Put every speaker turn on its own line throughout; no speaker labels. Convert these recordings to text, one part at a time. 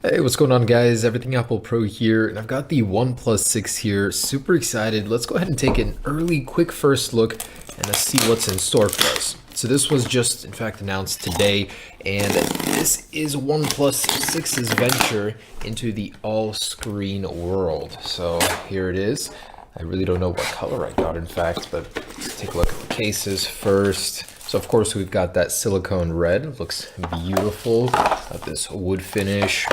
Hey, what's going on guys? Everything Apple Pro here, and I've got the OnePlus 6 here. Super excited. Let's go ahead and take an early quick first look and let's see what's in store for us. So this was just in fact announced today, and this is OnePlus 6's venture into the all-screen world. So here it is. I really don't know what color I got in fact, but let's take a look at the cases first. So of course we've got that silicone red, looks beautiful. Got this wood finish,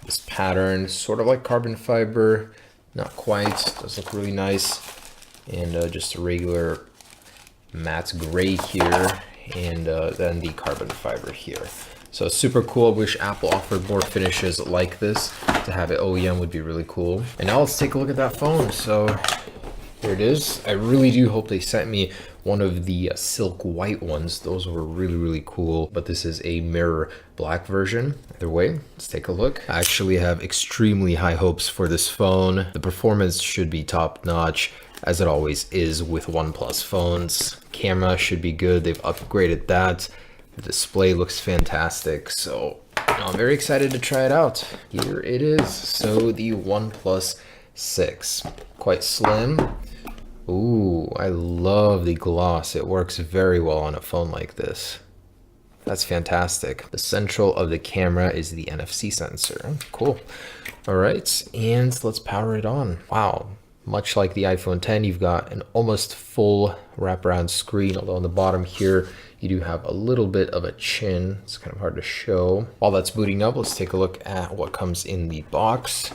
this pattern, sort of like carbon fiber, not quite, does look really nice. And just a regular matte gray here, and then the carbon fiber here. So super cool. I wish Apple offered more finishes like this. To have it OEM would be really cool. And now let's take a look at that phone. So here it is. I really do hope they sent me one of the silk white ones. Those were really cool, but this is a mirror black version. Either way, let's take a look. I actually have extremely high hopes for this phone. The performance should be top notch, as it always is with OnePlus phones. Camera should be good. They've upgraded that. The display looks fantastic. So I'm very excited to try it out. Here it is. So the OnePlus 6, quite slim. Ooh, I love the gloss. It works very well on a phone like this. That's fantastic. The central of the camera is the NFC sensor. Cool. All right, and let's power it on. Wow. Much like the iPhone X, you've got an almost full wraparound screen, although on the bottom here, you do have a little bit of a chin. It's kind of hard to show. While that's booting up, let's take a look at what comes in the box.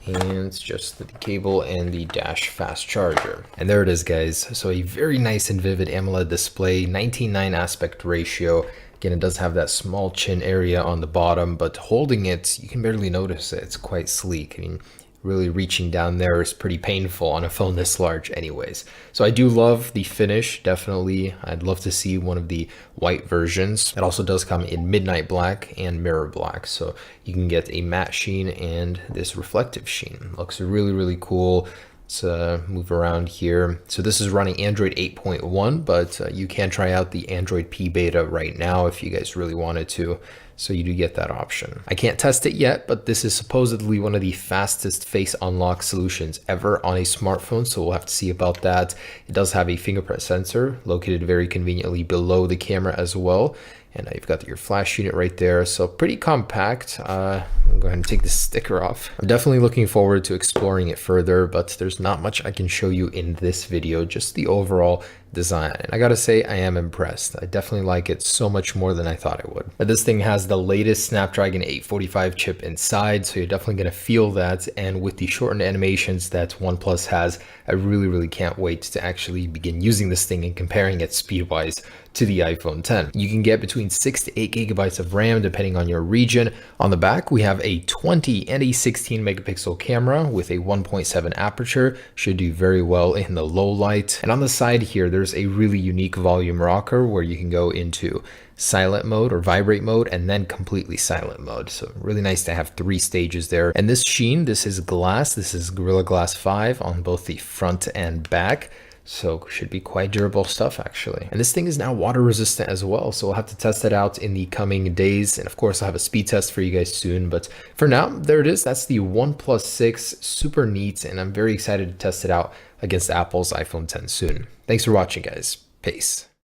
And it's just the cable and the dash fast charger. And there it is, guys. So a very nice and vivid AMOLED display, 19:9 aspect ratio. Again, it does have that small chin area on the bottom, but holding it, you can barely notice it. It's quite sleek. I mean, really reaching down there is pretty painful on a phone this large anyways. So I do love the finish, definitely. I'd love to see one of the white versions. It also does come in midnight black and mirror black, so you can get a matte sheen and this reflective sheen. Looks really cool. Let's move around here. So this is running Android 8.1, but you can try out the Android P beta right now if you guys really wanted to. So you do get that option. I can't test it yet, but this is supposedly one of the fastest face unlock solutions ever on a smartphone, so we'll have to see about that. It does have a fingerprint sensor located very conveniently below the camera as well. And you've got your flash unit right there, so pretty compact. I'll go ahead and take the sticker off. I'm definitely looking forward to exploring it further, but there's not much I can show you in this video, just the overall design. And I gotta say, I am impressed. I definitely like it so much more than I thought it would. But this thing has the latest Snapdragon 845 chip inside, so you're definitely gonna feel that. And with the shortened animations that OnePlus has, I really can't wait to actually begin using this thing and comparing it speed-wise to the iPhone X. You can get between 6 to 8 gigabytes of RAM depending on your region. On the back, we have a 20 and a 16 megapixel camera with a 1.7 aperture. Should do very well in the low light. And on the side here, there's a really unique volume rocker where you can go into silent mode or vibrate mode and then completely silent mode. So really nice to have 3 stages there. And this sheen, this is glass. This is Gorilla Glass 5 on both the front and back. So should be quite durable stuff actually. And this thing is now water resistant as well, so we'll have to test it out in the coming days. And of course I'll have a speed test for you guys soon, but for now, there it is. That's the OnePlus 6, super neat, and I'm very excited to test it out against Apple's iPhone X soon. Thanks for watching, guys. Peace.